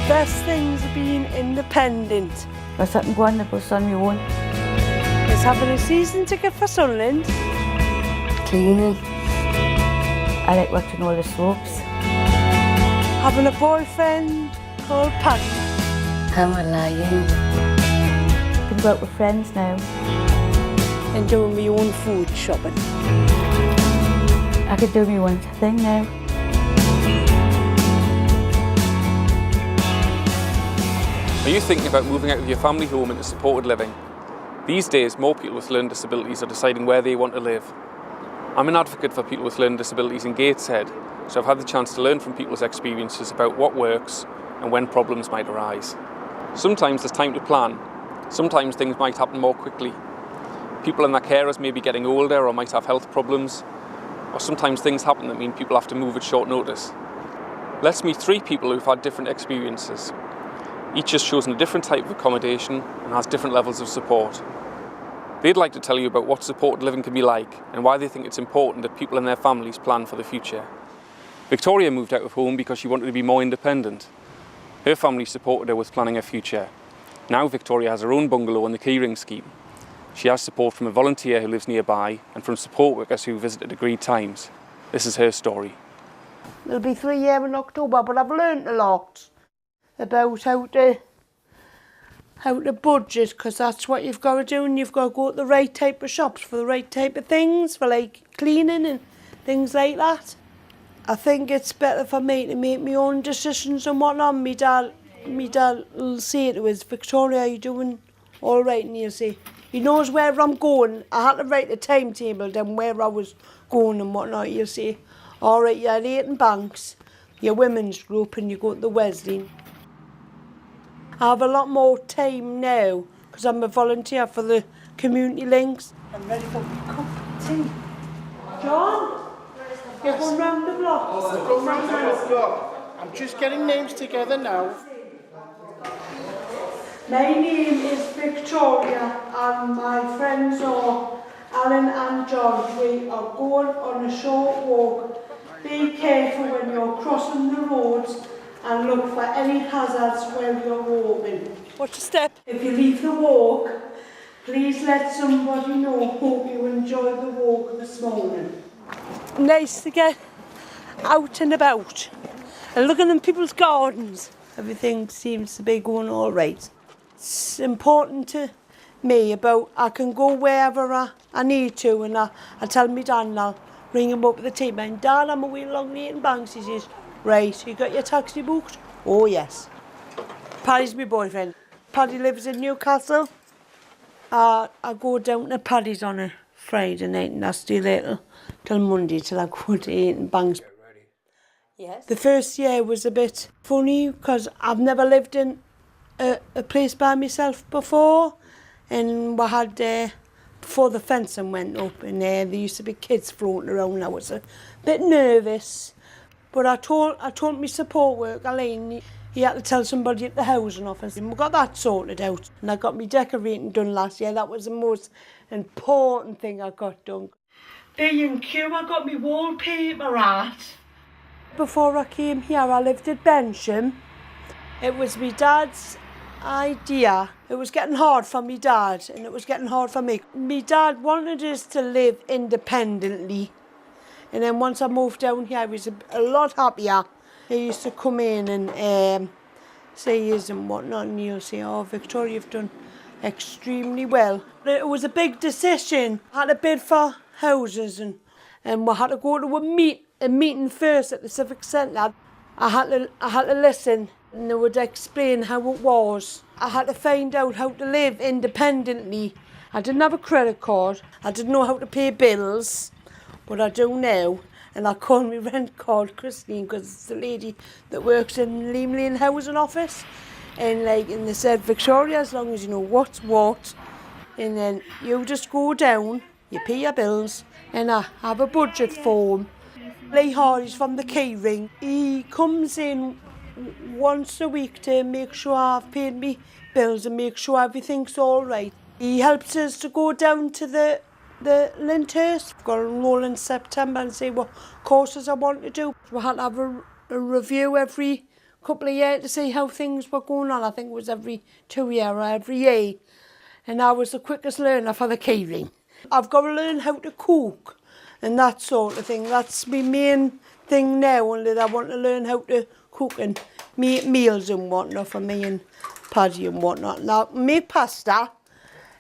best things of being independent There's something going on the bus on my own. is having a season ticket for Sunderland, Cleaning. I like watching all the soaps. having a boyfriend called Paddy, I'm a lion. Can go out with friends now. and doing my own food shopping. I could do my own thing now. Are you thinking about moving out of your family home into supported living? These days, more people with learning disabilities are deciding where they want to live. I'm an advocate for people with learning disabilities in Gateshead, so I've had the chance to learn from people's experiences about what works and when problems might arise. Sometimes there's time to plan. Sometimes things might happen more quickly. People and their carers may be getting older or might have health problems, or sometimes things happen that mean people have to move at short notice. Let's meet 3 people who've had different experiences. Each has chosen a different type of accommodation and has different levels of support. They'd like to tell you about what supported living can be like and why they think it's important that people and their families plan for the future. Victoria moved out of home because she wanted to be more independent. Her family supported her with planning her future. Now Victoria has her own bungalow in the keyring scheme. She has support from a volunteer who lives nearby and from support workers who visit at agreed times. This is her story. It'll be 3 years in October, but I've learnt a lot about how to budget, because that's what you've got to do, and you've got to go to the right type of shops for the right type of things, for like cleaning and things like that. I think it's better for me to make my own decisions and whatnot. My dad will say to us, Victoria, are you doing all right? And he'll say, he knows where I'm going. I had to write a timetable down where I was going and whatnot. He'll say, all right, you're at Eighton Banks, your women's group, and you go to the Wesleyan. I have a lot more time now because I'm a volunteer for the community links. I'm ready for my cup of tea. John, you're going round the block. Go round the block. I'm just getting names together now. My name is Victoria and my friends are Alan and John. We are going on a short walk. Be careful when you're crossing the roads and look for any hazards while you're walking. Watch your step. If you leave the walk, please let somebody know. Hope you enjoyed the walk this morning. Nice to get out and about and looking in people's gardens. Everything seems to be going all right. It's important to me about I can go wherever I need to, and I tell my dad and I'll ring him up at the team. And Dad, I'm away along the Eighton Banks. He says, right, you got your taxi booked? Oh, yes. Paddy's my boyfriend. Paddy lives in Newcastle. I go down to Paddy's on a Friday night and I stay there till Monday till I go to Eighton Banks. Yes. The first year was a bit funny because I've never lived in a place by myself before, and we had, before the fencing went up, and there used to be kids floating around. I was a bit nervous. But I told my support worker, Elaine, he had to tell somebody at the housing office, and we got that sorted out. And I got my decorating done last year. That was the most important thing I got done. B&Q, I got my wallpaper at. Before I came here, I lived at Bensham. It was my dad's idea. It was getting hard for my dad, and it was getting hard for me. My dad wanted us to live independently. And then once I moved down here, I was a lot happier. He used to come in and say yes and whatnot, and he'll say, oh, Victoria, you've done extremely well. It was a big decision. I had to bid for houses, and we had to go to a meeting first at the Civic Centre. I had to listen, and they would explain how it was. I had to find out how to live independently. I didn't have a credit card. I didn't know how to pay bills. But I do now, and I call my rent card Christine because it's the lady that works in Liam Lane housing office. And they said, Victoria, as long as you know what's what, and then you just go down, you pay your bills, and I have a budget form. Lee Hardy's from the keyring. He comes in once a week to make sure I've paid me bills and make sure everything's all right. He helps us to go down to the Lyndhurst. I've got to enroll in September and see what courses I want to do. We had to have a review every couple of years to see how things were going on. I think it was every 2 years or every year. And I was the quickest learner for the keyring. I've got to learn how to cook and that sort of thing. That's my main thing now, only that I want to learn how to cook and make meals and whatnot for me and Paddy and whatnot. Now, I can make pasta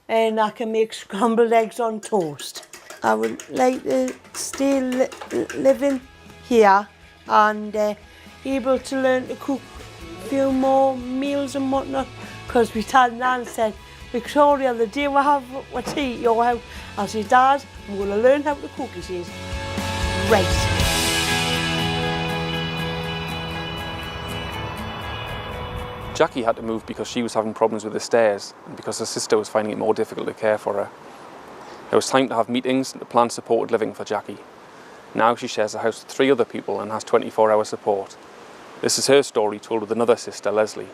and I can make scrambled eggs on toast. I would like to stay living here and able to learn to cook a few more meals and whatnot, because we had Nan said, Victoria, the day we have a tea at your house, I said, Dad, I'm going to learn how to cook. He says, right. Jackie had to move because she was having problems with the stairs and because her sister was finding it more difficult to care for her. There was time to have meetings and to plan supported living for Jackie. Now she shares a house with 3 other people and has 24-hour support. This is her story told with another sister, Leslie.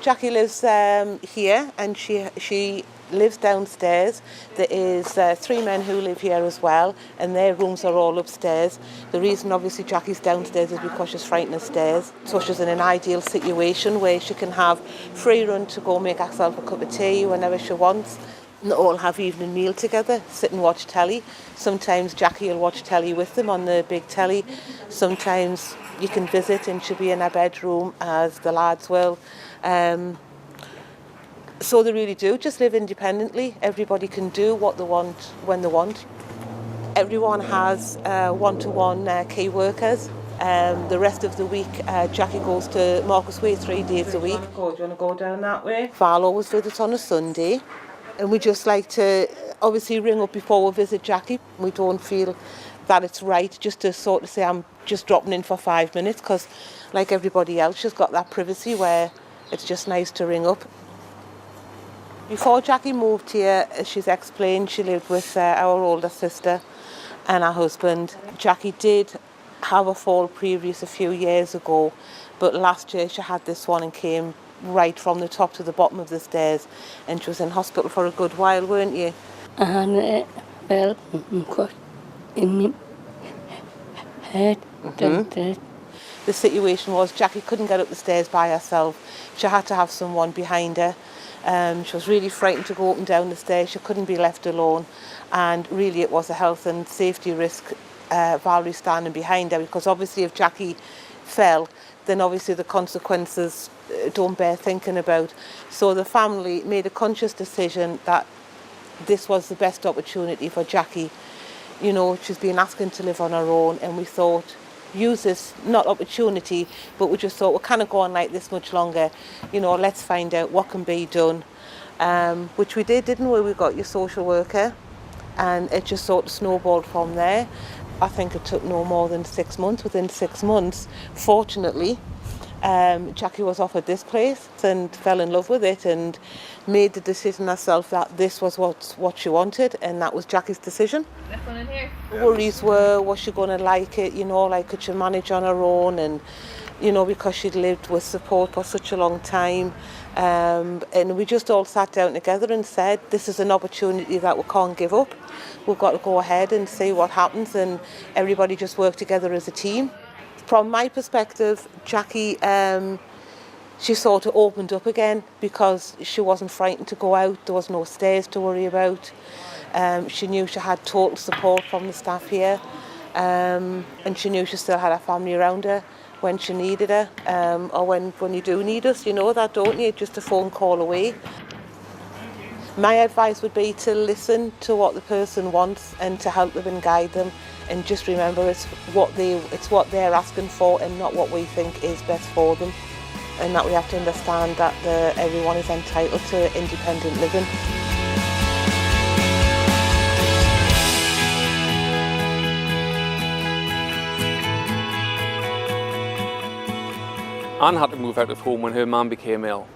Jackie lives here and she lives downstairs. There is 3 men who live here as well, and their rooms are all upstairs. The reason obviously Jackie's downstairs is because she's frightened of stairs. So she's in an ideal situation where she can have free run to go make herself a cup of tea whenever she wants. And all have evening meal together, sit and watch telly. Sometimes Jackie will watch telly with them on the big telly. Sometimes you can visit and she'll be in her bedroom as the lads will. So they really do just live independently. Everybody can do what they want when they want. Everyone has one-to-one key workers. The rest of the week, Jackie goes to Marcus Way 3 days a week. Do you want to go down that way? Val always visits on a Sunday. And we just like to obviously ring up before we visit Jackie. We don't feel that it's right just to sort of say I'm just dropping in for 5 minutes, because like everybody else, she's got that privacy where it's just nice to ring up. Before Jackie moved here, as she's explained, she lived with our older sister and her husband. Jackie did have a fall previous a few years ago, but last year she had this one and came right from the top to the bottom of the stairs, and she was in hospital for a good while, weren't you? And well, got in my head. The situation was Jackie couldn't get up the stairs by herself. She had to have someone behind her. She was really frightened to go up and down the stairs. She couldn't be left alone, and really it was a health and safety risk, Valerie standing behind her, because obviously if Jackie fell, then obviously the consequences don't bear thinking about. So the family made a conscious decision that this was the best opportunity for Jackie. You know, she's been asking to live on her own, and we thought, use this, not opportunity, but we just thought, we can't go on like this much longer. You know, let's find out what can be done. Which we did, didn't we? We got your social worker, and it just sort of snowballed from there. I think it took no more than 6 months. Within 6 months, fortunately, Jackie was offered this place and fell in love with it and made the decision herself that this was what she wanted, and that was Jackie's decision. The worries were, was she going to like it, you know, like could she manage on her own, and you know, because she'd lived with support for such a long time. And we just all sat down together and said, this is an opportunity that we can't give up. We've got to go ahead and see what happens, and everybody just worked together as a team. From my perspective, Jackie, she sort of opened up again because she wasn't frightened to go out. There was no stairs to worry about. She knew she had total support from the staff here, and she knew she still had her family around her when she needed her, or when you do need us, you know that, don't you? Just a phone call away. My advice would be to listen to what the person wants and to help them and guide them, and just remember it's what they're asking for and not what we think is best for them, and that we have to understand that everyone is entitled to independent living. Anne had to move out of home when her mum became ill.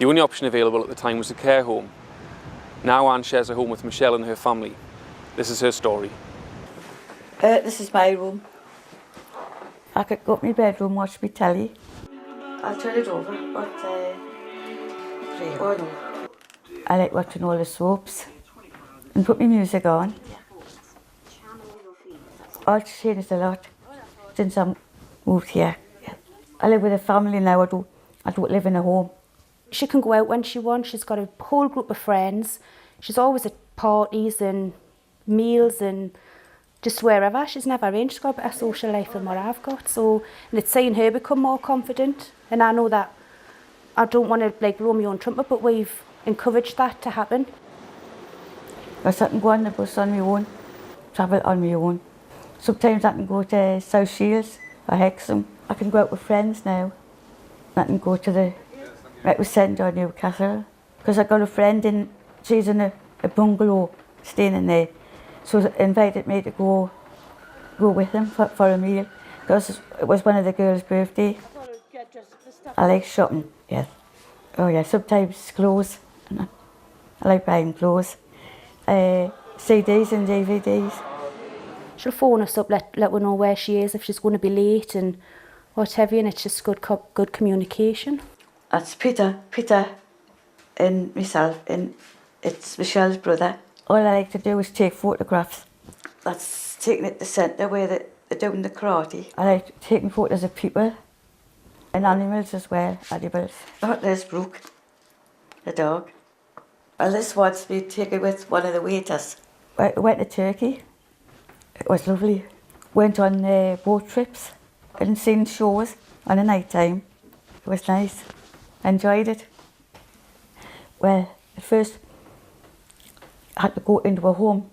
The only option available at the time was a care home. Now Anne shares a home with Michelle and her family. This is her story. This is my room. I could go up my bedroom, watch my telly. I'll turn it over, but I like watching all the soaps and put my music on. It's changed a lot since I moved here. I live with a family now, I don't live in a home. She can go out when she wants, she's got a whole group of friends. She's always at parties and meals and just wherever. She's never in. She's got a better social life than what I've got. So, and it's seeing her become more confident. And I know that I don't want to like blow my own trumpet, but we've encouraged that to happen. I can go on the bus on my own, travel on my own. Sometimes I can go to South Shields or Hexham. I can go out with friends now. I can go to the Gateshead or Newcastle. Because I've got a friend and she's in a bungalow staying in there. So they invited me to go with them for a meal. Because it was one of the girls' birthday. I like shopping, yes. Oh yeah, sometimes clothes. I like buying clothes. CDs and DVDs. She'll phone us up, let her know where she is, if she's going to be late and what have you, and it's just good communication. That's Peter and myself, and it's Michelle's brother. All I like to do is take photographs. That's taking it to the centre where they're doing the karate. I like taking photos of people and animals as well, animals. Oh, there's Brooke, the dog. Well, this one's been taken with one of the waiters. I went to Turkey. It was lovely. Went on boat trips and seen shows on the night time. It was nice. Enjoyed it. Well, at first I had to go into a home.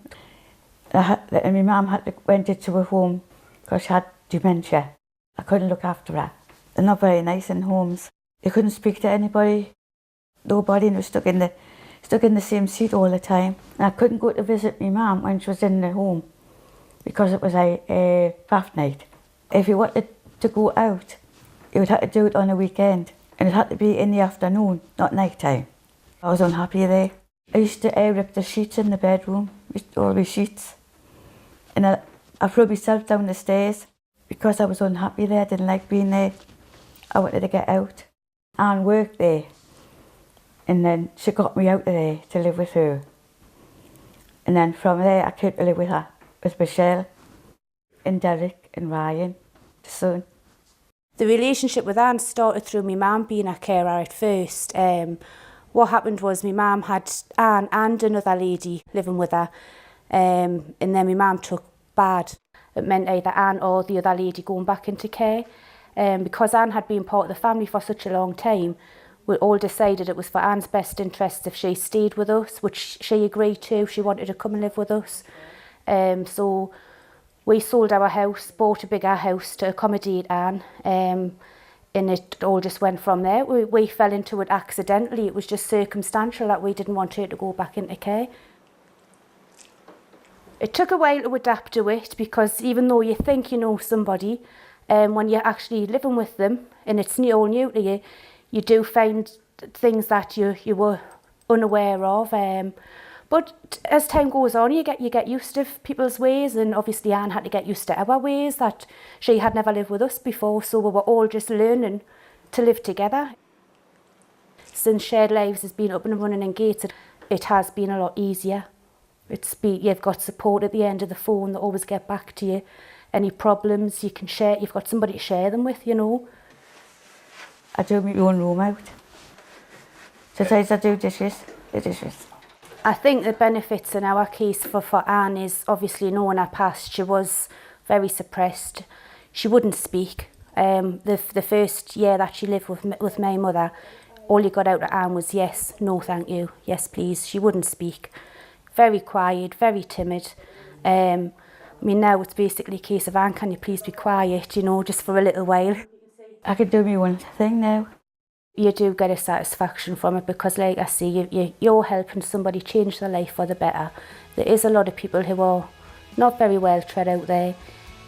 And my mum went into a home because she had dementia. I couldn't look after her. They're not very nice in homes. You couldn't speak to anybody. Nobody, and was stuck in the same seat all the time. And I couldn't go to visit my mum when she was in the home because it was a bath night. If you wanted to go out, you would have to do it on a weekend, and it had to be in the afternoon, not night time. I was unhappy there. I used to rip the sheets in the bedroom, all the sheets, and I threw myself down the stairs because I was unhappy there. I didn't like being there. I wanted to get out. Anne worked there, and then she got me out of there to live with her. And then from there I came to live with her, with Michelle and Derek and Ryan, the son. The relationship with Anne started through my mum being a carer at first. What happened was my mum had Anne and another lady living with her, and then my mum took bad. It meant either Anne or the other lady going back into care. Because Anne had been part of the family for such a long time, we all decided it was for Anne's best interests if she stayed with us, which she agreed to. She wanted to come and live with us. So we sold our house, bought a bigger house to accommodate Anne, and it all just went from there. We fell into it accidentally. It was just circumstantial that we didn't want her to go back into care. It took a while to adapt to it because even though you think you know somebody, when you're actually living with them and it's all new to you, you do find things that you were unaware of. But as time goes on, you get used to people's ways, and obviously Anne had to get used to our ways that she had never lived with us before, so we were all just learning to live together. Since Shared Lives has been up and running in Gateshead, it has been a lot easier. You've got support at the end of the phone that always get back to you. Any problems you can share, you've got somebody to share them with, you know. I do my own room out. Sometimes I do the dishes. I think the benefits in our case for Anne is obviously knowing her past. She was very suppressed. She wouldn't speak. The first year that she lived with my mother, all you got out of Anne was yes, no thank you, yes please. She wouldn't speak. Very quiet, very timid. I mean, now it's basically a case of, Anne, can you please be quiet, you know, just for a little while. I can do my own thing now. You do get a satisfaction from it because, like I say, you're helping somebody change their life for the better. There is a lot of people who are not very well tread out there,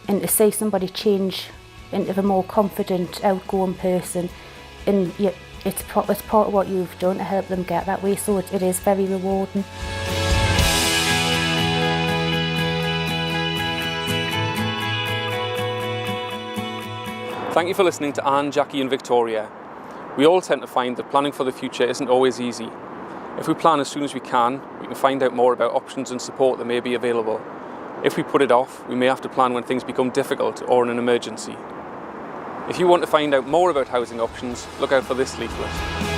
and to see somebody change into a more confident, outgoing person, and it's part of what you've done to help them get that way, so it is very rewarding. Thank you for listening to Anne, Jackie and Victoria. We all tend to find that planning for the future isn't always easy. If we plan as soon as we can find out more about options and support that may be available. If we put it off, we may have to plan when things become difficult or in an emergency. If you want to find out more about housing options, look out for this leaflet.